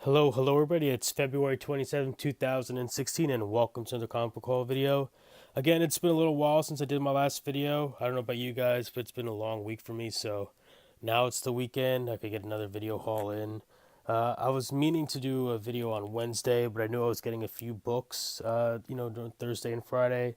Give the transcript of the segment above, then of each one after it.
Hello everybody. It's February 27th, 2016, and welcome to the comic book haul video. Again, it's been a little while since I did my last video. I don't know about you guys, but it's been a long week for me, so now it's the weekend. I could get another video haul in. I was meaning to do a video on Wednesday, but I knew I was getting a few books, during Thursday and Friday.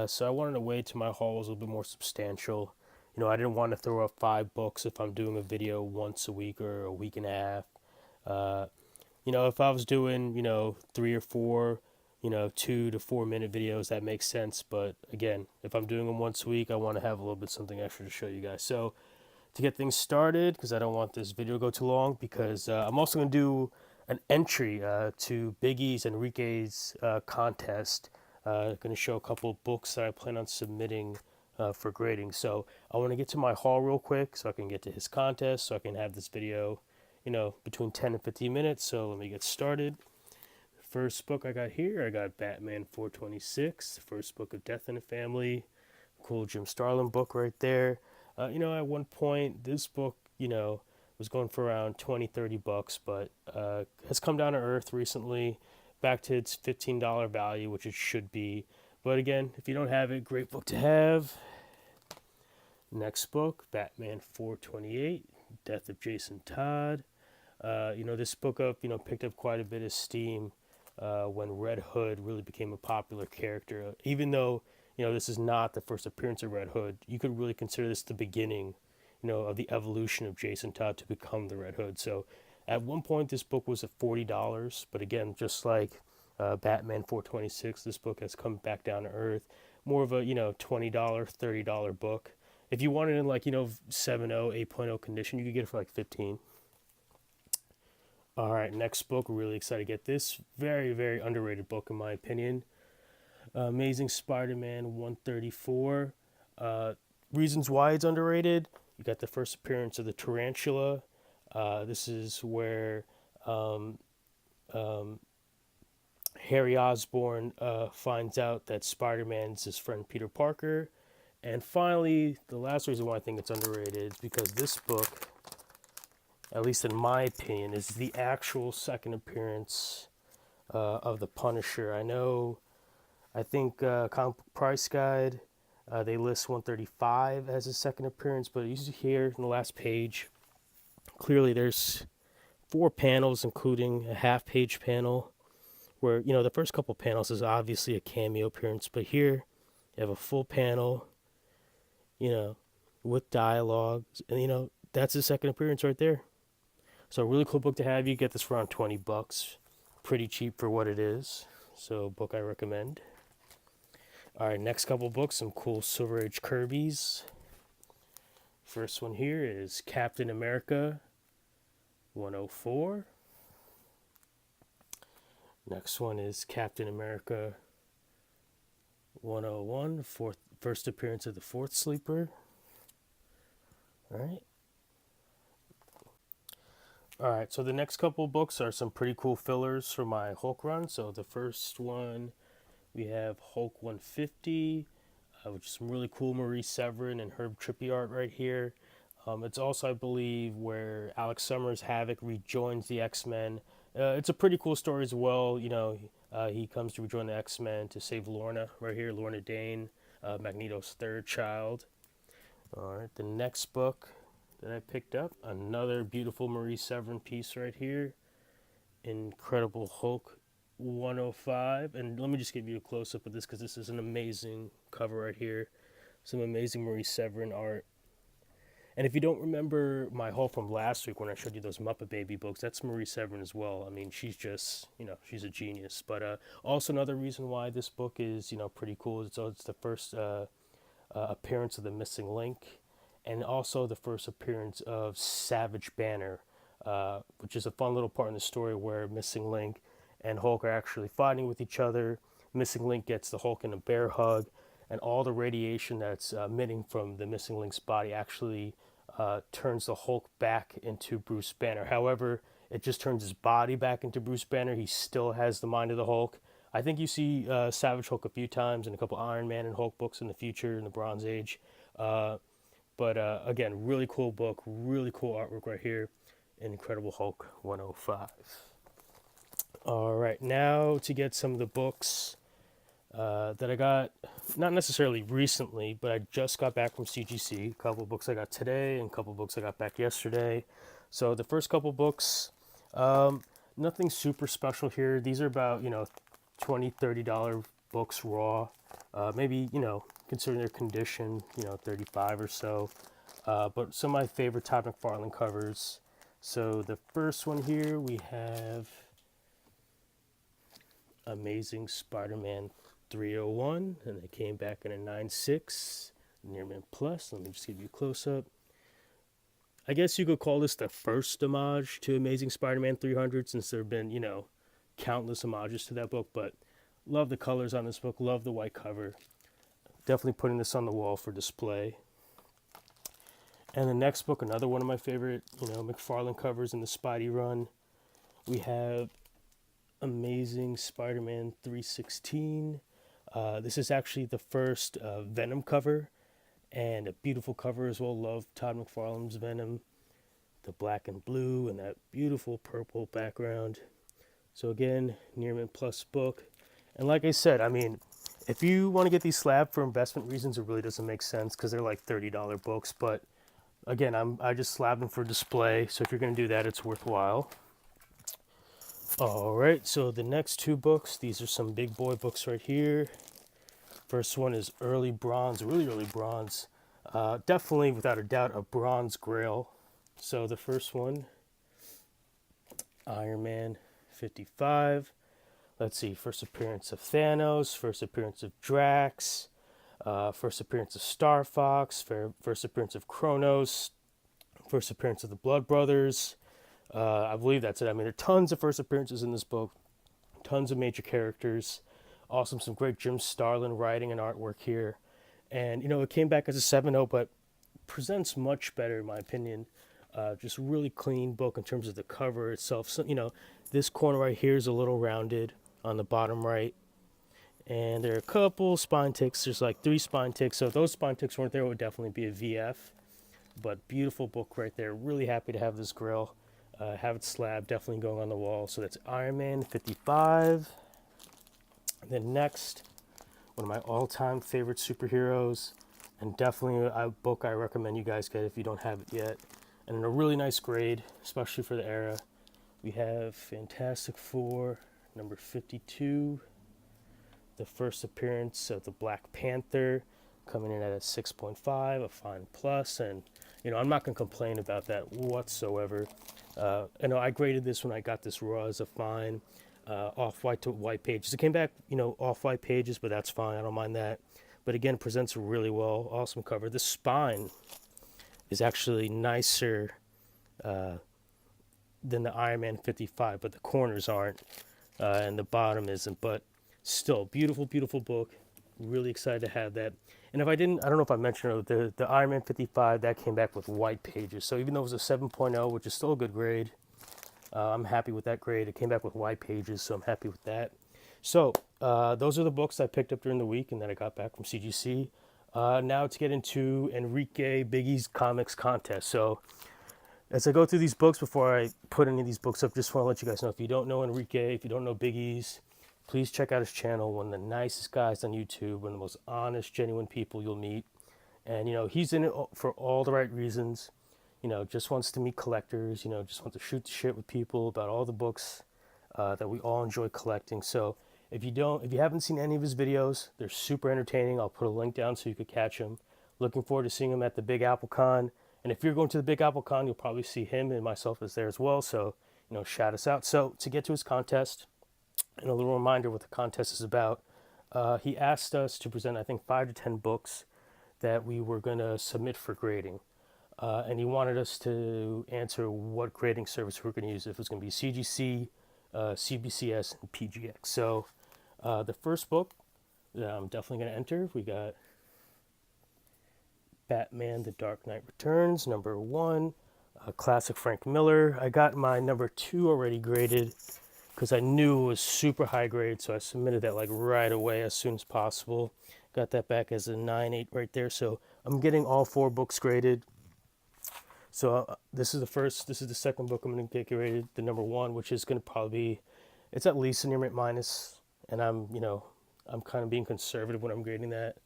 So I wanted to wait till my haul was a little bit more substantial. I didn't want to throw up 5 books if I'm doing a video once a week or a week and a half. Uh, if I was doing, 3 or 4, 2 to 4 minute videos, that makes sense. But again, if I'm doing them once a week, I want to have a little bit something extra to show you guys. So to get things started, because I don't want this video to go too long, because I'm also going to do an entry to Bigeez Enrique's contest. Going to show a couple of books that I plan on submitting for grading. So I want to get to my haul real quick so I can get to his contest, so I can have this video between 10 and 15 minutes. So let me get started. First book I got here, I got Batman 426, the first book of Death in the Family. Cool Jim Starlin book right there. At one point, this book, was going for around 20-30 bucks, but has come down to earth recently, back to its $15 value, which it should be. But again, if you don't have it, great book to have. Next book, Batman 428, Death of Jason Todd. This book picked up quite a bit of steam when Red Hood really became a popular character. Even though, this is not the first appearance of Red Hood, you could really consider this the beginning, of the evolution of Jason Todd to become the Red Hood. So at one point, this book was at $40, but again, just like Batman 426, this book has come back down to earth. More of a, $20, $30 book. If you want it in 7.0, 8.0 condition, you could get it for like 15. All right, next book. Really excited to get this. Very, very underrated book in my opinion. Amazing Spider-Man 134. Reasons why it's underrated. You got the first appearance of the tarantula. This is where Harry Osborn finds out that Spider-Man's his friend Peter Parker. And finally, the last reason why I think it's underrated is because this book, at least in my opinion, is the actual second appearance of the Punisher. I think Comic Book Price Guide, they list 135 as his second appearance, but you see here in the last page, clearly there's 4 panels, including a half-page panel, where, the first couple panels is obviously a cameo appearance, but here you have a full panel, with dialogue, and, that's his second appearance right there. So a really cool book to have. You get this for around 20 bucks. Pretty cheap for what it is. So book I recommend. All right, next couple books, some cool Silver Age Kirby's. First one here is Captain America 104. Next one is Captain America 101, first appearance of the Fourth Sleeper. All right. Alright, so the next couple of books are some pretty cool fillers for my Hulk run. So the first one, we have Hulk 150, which is some really cool Marie Severin and Herb Trippy art right here. It's also, I believe, where Alex Summers Havoc rejoins the X-Men. It's a pretty cool story as well. He comes to rejoin the X-Men to save Lorna right here, Lorna Dane, Magneto's third child. Alright, the next book that I picked up, another beautiful Marie Severin piece right here, Incredible Hulk 105. And let me just give you a close-up of this, because this is an amazing cover right here. Some amazing Marie Severin art. And if you don't remember my haul from last week when I showed you those Muppet Baby books, that's Marie Severin as well. I mean, she's just, she's a genius. But also another reason why this book is, pretty cool is it's the first appearance of the Missing Link, and also the first appearance of Savage Banner, which is a fun little part in the story where Missing Link and Hulk are actually fighting with each other. Missing Link gets the Hulk in a bear hug, and all the radiation that's emitting from the Missing Link's body actually turns the Hulk back into Bruce Banner. However, it just turns his body back into Bruce Banner. He still has the mind of the Hulk. I think you see Savage Hulk a few times in a couple Iron Man and Hulk books in the future, in the Bronze Age. But again, really cool book, really cool artwork right here. Incredible Hulk 105. All right, now to get some of the books that I got, not necessarily recently, but I just got back from CGC. A couple of books I got today and a couple of books I got back yesterday. So the first couple books, nothing super special here. These are about, $20, $30 books raw. Maybe, considering their condition, 35 or so. But some of my favorite Todd McFarlane covers. So the first one here, we have Amazing Spider-Man 301, and they came back in a 9.6 Nearman Plus. Let me just give you a close-up. I guess you could call this the first homage to Amazing Spider-Man 300, since there have been, countless homages to that book, but love the colors on this book, love the white cover. Definitely putting this on the wall for display. And the next book, another one of my favorite, McFarlane covers in the Spidey run. We have Amazing Spider-Man 316. This is actually the first Venom cover, and a beautiful cover as well. Love Todd McFarlane's Venom, the black and blue and that beautiful purple background. So again, Nearman Plus book. And like I said, if you want to get these slab for investment reasons, it really doesn't make sense because they're like $30 books. But again, I just slab them for display. So if you're going to do that, it's worthwhile. All right, so the next two books, these are some big boy books right here. First one is early bronze, really early bronze. Definitely, without a doubt, a bronze grail. So the first one, Iron Man 55. Let's see, first appearance of Thanos, first appearance of Drax, first appearance of Star Fox, first appearance of Kronos, first appearance of the Blood Brothers. I believe that's it. There are tons of first appearances in this book, tons of major characters. Awesome, some great Jim Starlin writing and artwork here. And, it came back as a 7.0, but presents much better, in my opinion. Just really clean book in terms of the cover itself. So, this corner right here is a little rounded on the bottom right. And there are a couple spine ticks. There's like 3 spine ticks. So if those spine ticks weren't there, it would definitely be a VF. But beautiful book right there. Really happy to have this grill. Have it slab, definitely going on the wall. So that's Iron Man 55. And then next, one of my all-time favorite superheroes, and definitely a book I recommend you guys get if you don't have it yet. And in a really nice grade, especially for the era, we have Fantastic Four, number 52. The first appearance of the Black Panther, coming in at a 6.5, a fine plus, and I'm not going to complain about that whatsoever. I graded this when I got this raw as a fine, off-white to white pages. It came back, off-white pages, but that's fine. I don't mind that. But again, presents really well. Awesome cover. The spine is actually nicer than the Iron Man 55, but the corners aren't, and the bottom isn't. But still, beautiful, beautiful book. Really excited to have that. And if I don't know if I mentioned it, the Iron Man 55, that came back with white pages. So even though it was a 7.0, which is still a good grade, I'm happy with that grade. It came back with white pages, so I'm happy with that. So those are the books I picked up during the week and that I got back from CGC. Now to get into Enrique Bigeez Comics Contest. So as I go through these books, before I put any of these books up, just want to let you guys know, if you don't know Enrique, if you don't know Bigeez, please check out his channel. One of the nicest guys on YouTube, one of the most honest, genuine people you'll meet. And, he's in it for all the right reasons. Just wants to meet collectors, just wants to shoot the shit with people about all the books that we all enjoy collecting. So if you haven't seen any of his videos, they're super entertaining. I'll put a link down so you could catch him. Looking forward to seeing him at the Big Apple Con. And if you're going to the Big Apple Con, you'll probably see him and myself as there as well. So, shout us out. So to get to his contest, and a little reminder what the contest is about, he asked us to present, I think, 5 to 10 books that we were going to submit for grading. And he wanted us to answer what grading service we were going to use, if it was going to be CGC, CBCS, and PGX. So the first book that I'm definitely going to enter, we got Batman The Dark Knight Returns, number 1, classic Frank Miller. I got my number 2 already graded because I knew it was super high grade, so I submitted that like right away as soon as possible. Got that back as a 9.8 right there, so I'm getting all 4 books graded. So this is the second book I'm going to get graded, the number 1, which is going to probably be It's at least a near mint minus, and I'm kind of being conservative when I'm grading that.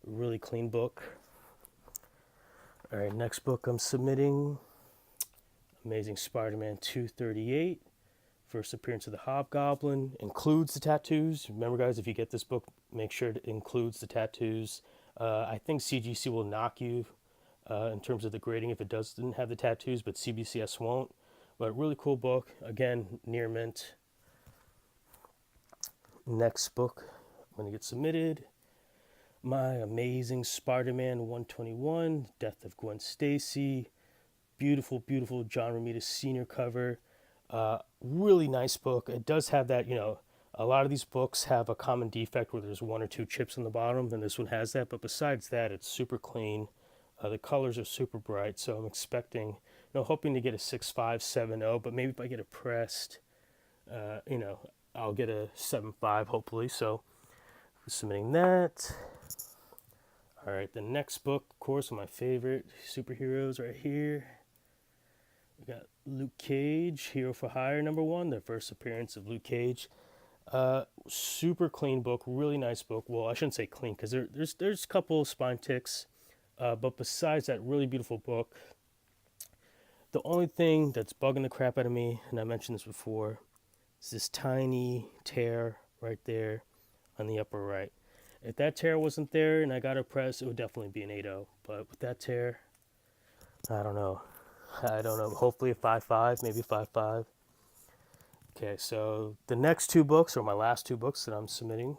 Really clean book. All right, next book I'm submitting, Amazing Spider-Man 238. First appearance of the Hobgoblin. Includes the tattoos. Remember, guys, if you get this book, make sure it includes the tattoos. I think CGC will knock you in terms of the grading if it doesn't have the tattoos, but CBCS won't. But really cool book. Again, near mint. Next book I'm going to get submitted. My Amazing Spider-Man 121, Death of Gwen Stacy. Beautiful, beautiful John Romita Sr. cover. Really nice book. It does have that, a lot of these books have a common defect where there's one or two chips on the bottom, and this one has that. But besides that, it's super clean. The colors are super bright, so I'm expecting, hoping to get a 6.5, 7.0, but maybe if I get it pressed, I'll get a 7.5 hopefully. So submitting that. All right, the next book, of course, my favorite superheroes right here. We got Luke Cage, Hero for Hire #1, the first appearance of Luke Cage. Super clean book, really nice book. Well, I shouldn't say clean because there's a couple of spine ticks, but besides that, really beautiful book. The only thing that's bugging the crap out of me, and I mentioned this before, is this tiny tear right there on the upper right. If that tear wasn't there and I got it pressed, it would definitely be an 8.0. But with that tear, I don't know. Hopefully a 5.5, maybe 5.5. Okay, so the next two books, or my last two books that I'm submitting.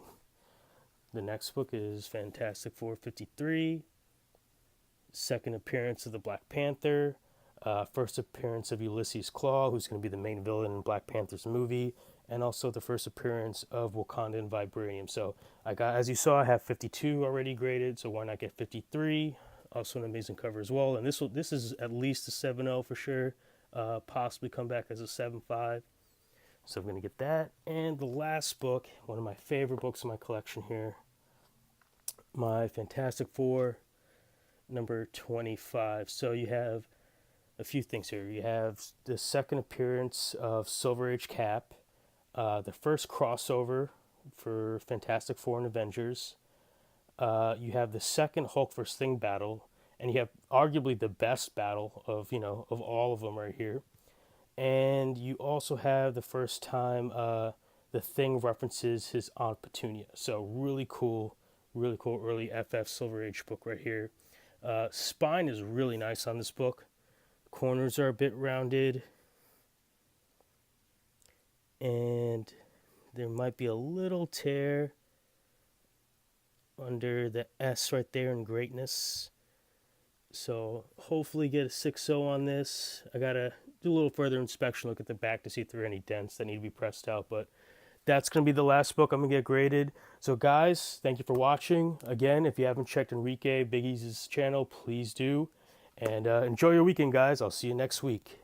The next book is Fantastic Four 53. Second appearance of the Black Panther. First appearance of Ulysses Claw, who's going to be the main villain in Black Panther's movie. And also the first appearance of Wakandan Vibranium. So as you saw, I have 52 already graded, so why not get 53? Also an amazing cover as well. And this is at least a 7.0 for sure. Possibly come back as a 7.5. So I'm going to get that. And the last book, one of my favorite books in my collection here, my Fantastic Four #25. So you have a few things here. You have the second appearance of Silver Age Cap, the first crossover for Fantastic Four and Avengers. You have the second Hulk vs. Thing battle, and you have arguably the best battle of all of them right here. And you also have the first time the Thing references his Aunt Petunia. So really cool early FF Silver Age book right here. Spine is really nice on this book. Corners are a bit rounded, and there might be a little tear under the S right there in greatness. So hopefully get a 6.0 on this. I gotta do a little further inspection, look at the back to see if there are any dents that need to be pressed out, but that's going to be the last book I'm going to get graded. So guys, thank you for watching. Again, if you haven't checked Enrique Bigeez's channel, please do. And enjoy your weekend, guys. I'll see you next week.